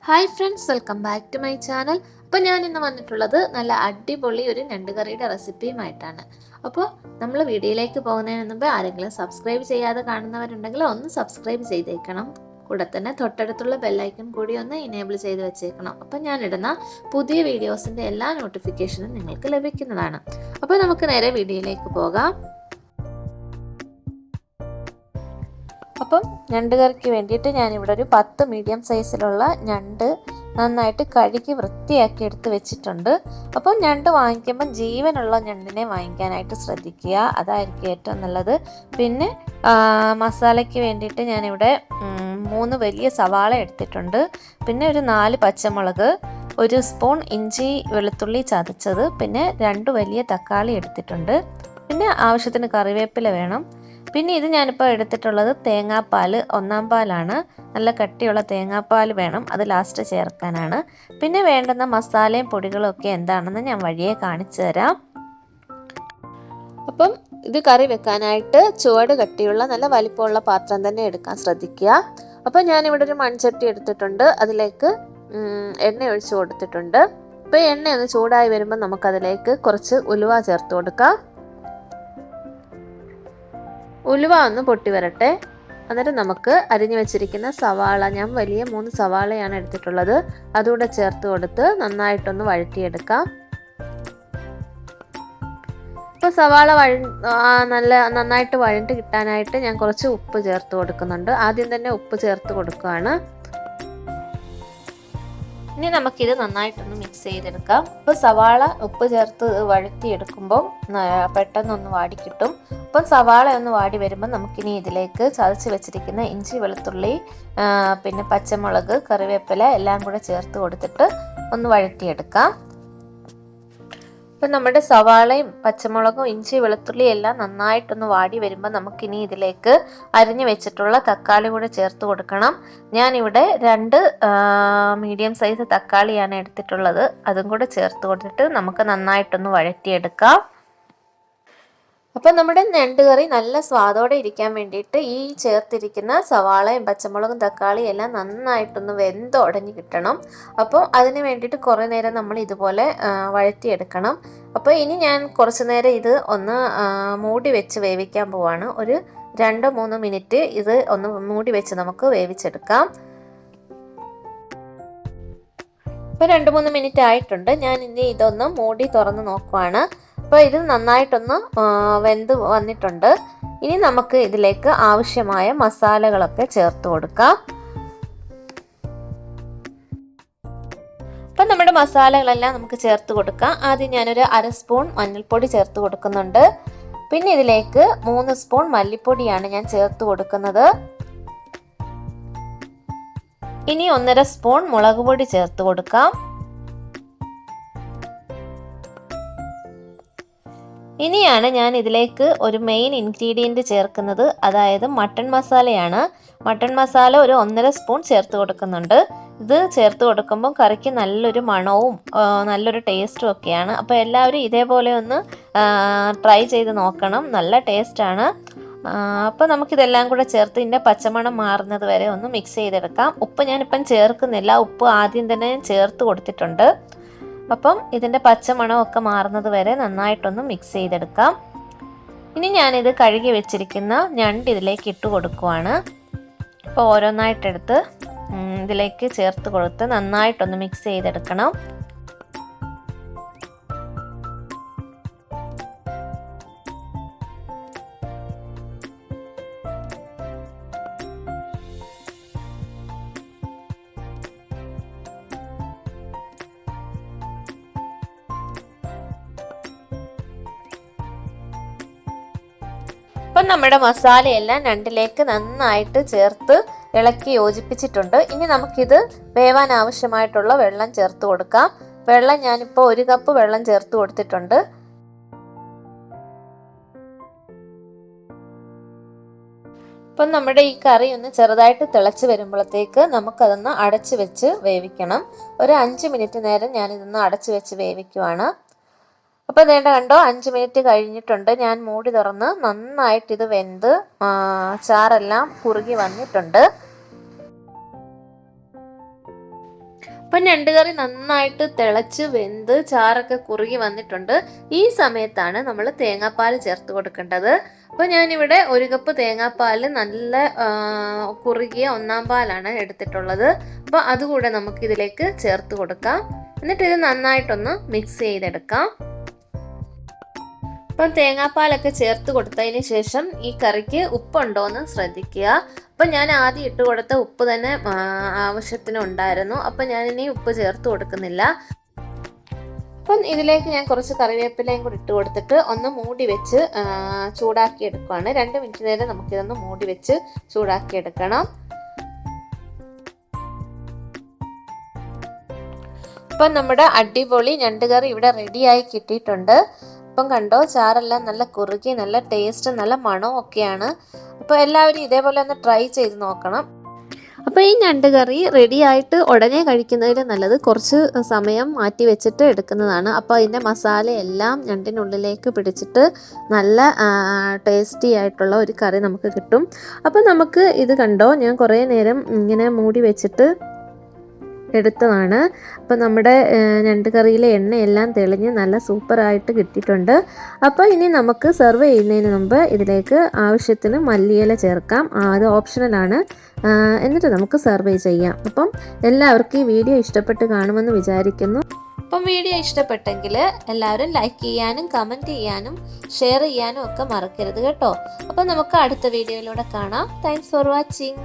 Hi friends, welcome back to my channel. അപ്പോൾ ഞാൻ ഇന്ന് വന്നിട്ടുള്ളത് നല്ല അടിപൊളി ഒരു ഞണ്ട് കറിയുടെ റെസിപ്പിയുമായിട്ടാണ്. അപ്പോൾ നമ്മൾ വീഡിയോയിലേക്ക് പോകുന്നതിന് മുമ്പ് ആരെങ്കിലും സബ്സ്ക്രൈബ് ചെയ്യാതെ കാണുന്നവരുണ്ടെങ്കിൽ ഒന്ന് സബ്സ്ക്രൈബ് ചെയ്തേക്കണം. കൂടെ തന്നെ തൊട്ടടുത്തുള്ള ബെല്ലൈക്കൺ കൂടി ഒന്ന് ഇനേബിൾ ചെയ്ത് വെച്ചേക്കണം. അപ്പോൾ ഞാനിടുന്ന പുതിയ വീഡിയോസിൻ്റെ എല്ലാ നോട്ടിഫിക്കേഷനും നിങ്ങൾക്ക് ലഭിക്കുന്നതാണ്. അപ്പോൾ നമുക്ക് നേരെ വീഡിയോയിലേക്ക് പോകാം. അപ്പം ഞണ്ട് കറിക്ക് വേണ്ടിയിട്ട് ഞാനിവിടെ ഒരു 10 മീഡിയം സൈസിലുള്ള ഞണ്ട് നന്നായിട്ട് കഴുകി വൃത്തിയാക്കി എടുത്ത് വെച്ചിട്ടുണ്ട്. അപ്പം ഞണ്ട് വാങ്ങിക്കുമ്പം ജീവനുള്ള ഞണ്ടിനെ വാങ്ങിക്കാനായിട്ട് ശ്രദ്ധിക്കുക, അതായിരിക്കും ഏറ്റവും നല്ലത്. പിന്നെ മസാലയ്ക്ക് വേണ്ടിയിട്ട് ഞാനിവിടെ 3 വലിയ സവാള എടുത്തിട്ടുണ്ട്. പിന്നെ ഒരു 4 പച്ചമുളക്, 1 സ്പൂൺ ഇഞ്ചി വെളുത്തുള്ളി ചതച്ചത്, പിന്നെ 2 വലിയ തക്കാളി എടുത്തിട്ടുണ്ട്. പിന്നെ ആവശ്യത്തിന് കറിവേപ്പില വേണം. പിന്നെ ഇത് ഞാനിപ്പോൾ എടുത്തിട്ടുള്ളത് തേങ്ങാപ്പാൽ, 1-ാം പാലാണ്. നല്ല കട്ടിയുള്ള തേങ്ങാപ്പാൽ വേണം, അത് ലാസ്റ്റ് ചേർക്കാനാണ്. പിന്നെ വേണ്ടുന്ന മസാലയും പൊടികളും ഒക്കെ എന്താണെന്ന് ഞാൻ വഴിയെ കാണിച്ചു തരാം. അപ്പം ഇത് കറി വെക്കാനായിട്ട് ചുവട് കട്ടിയുള്ള നല്ല വലിപ്പമുള്ള പാത്രം തന്നെ എടുക്കാൻ ശ്രദ്ധിക്കുക. അപ്പം ഞാനിവിടെ ഒരു മൺചട്ടി എടുത്തിട്ടുണ്ട്, അതിലേക്ക് എണ്ണ ഒഴിച്ചു കൊടുത്തിട്ടുണ്ട്. അപ്പോൾ എണ്ണ ഒന്ന് ചൂടായി വരുമ്പോൾ നമുക്കതിലേക്ക് കുറച്ച് ഉലുവ ചേർത്ത് കൊടുക്കാം. ഉലുവ ഒന്ന് പൊട്ടി വരട്ടെ. എന്നിട്ട് നമുക്ക് അരിഞ്ഞു വെച്ചിരിക്കുന്ന സവാള, ഞാൻ വലിയ 3 സവാളയാണ് എടുത്തിട്ടുള്ളത്, അതുകൂടെ ചേർത്ത് കൊടുത്ത് നന്നായിട്ടൊന്ന് വഴറ്റിയെടുക്കാം. ഇപ്പോൾ സവാള നന്നായിട്ട് വഴണ്ട് കിട്ടാനായിട്ട് ഞാൻ കുറച്ച് ഉപ്പ് ചേർത്ത് കൊടുക്കുന്നുണ്ട്. ആദ്യം തന്നെ ഉപ്പ് ചേർത്ത് കൊടുക്കുകയാണ്. ഇനി നമുക്കിത് നന്നായിട്ടൊന്ന് മിക്സ് ചെയ്തെടുക്കാം. ഇപ്പോൾ സവാള ഉപ്പ് ചേർത്ത് വഴറ്റിയെടുക്കുമ്പോൾ പെട്ടെന്നൊന്ന് വാടിക്കിട്ടും. അപ്പം സവാള ഒന്ന് വാടി വരുമ്പോൾ നമുക്കിനി ഇതിലേക്ക് ചതച്ച് വെച്ചിരിക്കുന്ന ഇഞ്ചി വെളുത്തുള്ളി, പിന്നെ പച്ചമുളക്, കറിവേപ്പില എല്ലാം കൂടെ ചേർത്ത് കൊടുത്തിട്ട് ഒന്ന് വഴറ്റിയെടുക്കാം. ഇപ്പം നമ്മുടെ സവാളയും പച്ചമുളകും ഇഞ്ചി വെളുത്തുള്ളി എല്ലാം നന്നായിട്ടൊന്ന് വാടി വരുമ്പോൾ നമുക്കിനി ഇതിലേക്ക് അരിഞ്ഞു വെച്ചിട്ടുള്ള തക്കാളി കൂടെ ചേർത്ത് കൊടുക്കണം. ഞാനിവിടെ 2 മീഡിയം സൈസ് തക്കാളിയാണ് എടുത്തിട്ടുള്ളത്, അതും കൂടെ ചേർത്ത് കൊടുത്തിട്ട് നമുക്ക് നന്നായിട്ടൊന്ന് വഴറ്റിയെടുക്കാം. അപ്പം നമ്മുടെ ഞണ്ട് കറി നല്ല സ്വാദോടെ ഇരിക്കാൻ വേണ്ടിയിട്ട് ഈ ചേർത്തിരിക്കുന്ന സവാളയും പച്ചമുളകും തക്കാളിയും എല്ലാം നന്നായിട്ടൊന്ന് വെന്തുടഞ്ഞ് കിട്ടണം. അപ്പോൾ അതിന് വേണ്ടിയിട്ട് കുറേ നേരം നമ്മൾ ഇതുപോലെ വഴറ്റിയെടുക്കണം. അപ്പോൾ ഇനി ഞാൻ കുറച്ച് നേരം ഇത് ഒന്ന് മൂടി വെച്ച് വേവിക്കാൻ പോവാണ്. ഒരു 2-3 മിനിറ്റ് ഇത് ഒന്ന് മൂടി വെച്ച് നമുക്ക് വേവിച്ചെടുക്കാം. ഇപ്പോൾ 2-3 മിനിറ്റ് ആയിട്ടുണ്ട്. ഞാൻ ഇനി ഇതൊന്ന് മൂടി തുറന്ന് നോക്കുവാണ്. അപ്പോൾ ഇത് നന്നായിട്ടൊന്ന് വെന്ത് വന്നിട്ടുണ്ട്. ഇനി നമുക്ക് ഇതിലേക്ക് ആവശ്യമായ മസാലകളൊക്കെ ചേർത്ത് കൊടുക്കാം. അപ്പം നമ്മുടെ മസാലകളെല്ലാം നമുക്ക് ചേർത്ത് കൊടുക്കാം. ആദ്യം ഞാനൊരു 1/2 സ്പൂൺ മഞ്ഞൾപ്പൊടി ചേർത്ത് കൊടുക്കുന്നുണ്ട്. പിന്നെ ഇതിലേക്ക് 3 സ്പൂൺ മല്ലിപ്പൊടിയാണ് ഞാൻ ചേർത്ത് കൊടുക്കുന്നത്. ഇനി 1.5 സ്പൂൺ മുളക് പൊടി ചേർത്ത് കൊടുക്കാം. ഇനിയാണ് ഞാൻ ഇതിലേക്ക് ഒരു മെയിൻ ഇൻഗ്രീഡിയൻറ്റ് ചേർക്കുന്നത്, അതായത് മട്ടൺ മസാലയാണ്. മട്ടൺ മസാല ഒരു 1.5 സ്പൂൺ ചേർത്ത് കൊടുക്കുന്നുണ്ട്. ഇത് ചേർത്ത് കൊടുക്കുമ്പോൾ കറിക്ക് നല്ലൊരു മണവും നല്ലൊരു ടേസ്റ്റും ഒക്കെയാണ്. അപ്പോൾ എല്ലാവരും ഇതേപോലെ ഒന്ന് ട്രൈ ചെയ്ത് നോക്കണം, നല്ല ടേസ്റ്റാണ്. അപ്പോൾ നമുക്കിതെല്ലാം കൂടെ ചേർത്ത് ഇതിൻ്റെ പച്ചമണം മാറുന്നത് വരെ ഒന്ന് മിക്സ് ചെയ്തെടുക്കാം. ഉപ്പ് ഞാനിപ്പം ചേർക്കുന്നില്ല, ഉപ്പ് ആദ്യം തന്നെ ചേർത്ത് കൊടുത്തിട്ടുണ്ട്. അപ്പം ഇതിൻ്റെ പച്ചമണമൊക്കെ മാറുന്നത് വരെ നന്നായിട്ടൊന്ന് മിക്സ് ചെയ്തെടുക്കാം. ഇനി ഞാനിത് കഴുകി വെച്ചിരിക്കുന്ന ഞണ്ട് ഇതിലേക്ക് ഇട്ട് കൊടുക്കുവാണ്. അപ്പോൾ ഓരോന്നായിട്ടെടുത്ത് ഇതിലേക്ക് ചേർത്ത് കൊടുത്ത് നന്നായിട്ടൊന്ന് മിക്സ് ചെയ്തെടുക്കണം. ഇപ്പം നമ്മുടെ മസാലയെല്ലാം ഞണ്ടിലേക്ക് നന്നായിട്ട് ചേർത്ത് ഇളക്കി യോജിപ്പിച്ചിട്ടുണ്ട്. ഇനി നമുക്കിത് വേവാൻ ആവശ്യമായിട്ടുള്ള വെള്ളം ചേർത്ത് കൊടുക്കാം. വെള്ളം ഞാനിപ്പോൾ 1 കപ്പ് വെള്ളം ചേർത്ത് കൊടുത്തിട്ടുണ്ട്. ഇപ്പം നമ്മുടെ ഈ കറി ഒന്ന് ചെറുതായിട്ട് തിളച്ച് വരുമ്പോഴത്തേക്ക് നമുക്കതൊന്ന് അടച്ച് വെച്ച് വേവിക്കണം. ഒരു 5 മിനിറ്റ് നേരം ഞാനിതൊന്ന് അടച്ച് വെച്ച് വേവിക്കുവാണ്. അപ്പോൾ കണ്ടോ 5 മിനിറ്റ് കഴിഞ്ഞിട്ടുണ്ട്. ഞാൻ മൂടി തുറന്ന് നന്നായിട്ടിത് വെന്ത് ചാറെല്ലാം കുറുകി വന്നിട്ടുണ്ട്. അപ്പം ഞണ്ട് കറി നന്നായിട്ട് തിളച്ച് വെന്ത് ചാറൊക്കെ കുറുകി വന്നിട്ടുണ്ട്. ഈ സമയത്താണ് നമ്മൾ തേങ്ങാപ്പാൽ ചേർത്ത് കൊടുക്കേണ്ടത്. അപ്പോൾ ഞാനിവിടെ 1 കപ്പ് തേങ്ങാപ്പാൽ നല്ല കുറുകിയ 1-ാം പാലാണ് എടുത്തിട്ടുള്ളത്. അപ്പോൾ അതുകൂടെ നമുക്കിതിലേക്ക് ചേർത്ത് കൊടുക്കാം. എന്നിട്ട് ഇത് നന്നായിട്ടൊന്ന് മിക്സ് ചെയ്തെടുക്കാം. അപ്പം തേങ്ങാപ്പാലൊക്കെ ചേർത്ത് കൊടുത്തതിന് ശേഷം ഈ കറിക്ക് ഉപ്പുണ്ടോ എന്ന് ശ്രദ്ധിക്കുക. അപ്പം ഞാൻ ആദ്യം ഇട്ട് കൊടുത്ത ഉപ്പ് തന്നെ ആവശ്യത്തിനുണ്ടായിരുന്നു. അപ്പം ഞാനിനി ഉപ്പ് ചേർത്ത് കൊടുക്കുന്നില്ല. അപ്പം ഇതിലേക്ക് ഞാൻ കുറച്ച് കറിവേപ്പിലയും കൂടി ഇട്ട് കൊടുത്തിട്ട് ഒന്ന് മൂടി വെച്ച് ചൂടാക്കി എടുക്കുകയാണ്. 2 മിനിറ്റ് നേരം നമുക്കിതൊന്ന് മൂടി വെച്ച് ചൂടാക്കി എടുക്കണം. അപ്പം നമ്മുടെ അടിപൊളി ഞണ്ട് കറി ഇവിടെ റെഡിയായി കിട്ടിയിട്ടുണ്ട്. അപ്പം കണ്ടോ, ചാറെല്ലാം നല്ല കുറുകി നല്ല ടേസ്റ്റ് നല്ല മണവും ഒക്കെയാണ്. അപ്പോൾ എല്ലാവരും ഇതേപോലെ ഒന്ന് ട്രൈ ചെയ്ത് നോക്കണം. അപ്പോൾ ഈ ഞണ്ട് കറി റെഡിയായിട്ട് ഉടനെ കഴിക്കുന്നതിൽ നല്ലത് കുറച്ച് സമയം മാറ്റി വെച്ചിട്ട് എടുക്കുന്നതാണ്. അപ്പോൾ അതിൻ്റെ മസാലയെല്ലാം ഞണ്ടിനുള്ളിലേക്ക് പിടിച്ചിട്ട് നല്ല ടേസ്റ്റി ആയിട്ടുള്ള ഒരു കറി നമുക്ക് കിട്ടും. അപ്പോൾ നമുക്ക് ഇത് കണ്ടോ, ഞാൻ കുറേ നേരം ഇങ്ങനെ മൂടി വെച്ചിട്ട് എടുത്തതാണ്. അപ്പോൾ നമ്മുടെ ഞണ്ട് കറിയിലെ എണ്ണയെല്ലാം തെളിഞ്ഞ് നല്ല സൂപ്പറായിട്ട് കിട്ടിയിട്ടുണ്ട്. അപ്പോൾ ഇനി നമുക്ക് സെർവ് ചെയ്യുന്നതിന് മുമ്പ് ഇതിലേക്ക് ആവശ്യത്തിന് മല്ലിയില ചേർക്കാം. അത് ഓപ്ഷണലാണ്. എന്നിട്ട് നമുക്ക് സെർവ് ചെയ്യാം. അപ്പം എല്ലാവർക്കും ഈ വീഡിയോ ഇഷ്ടപ്പെട്ട് കാണുമെന്ന് വിചാരിക്കുന്നു. അപ്പം വീഡിയോ ഇഷ്ടപ്പെട്ടെങ്കിൽ എല്ലാവരും ലൈക്ക് ചെയ്യാനും കമൻറ്റ് ചെയ്യാനും ഷെയർ ചെയ്യാനും ഒക്കെ മറക്കരുത് കേട്ടോ. അപ്പം നമുക്ക് അടുത്ത വീഡിയോയിലൂടെ കാണാം. Thanks for watching.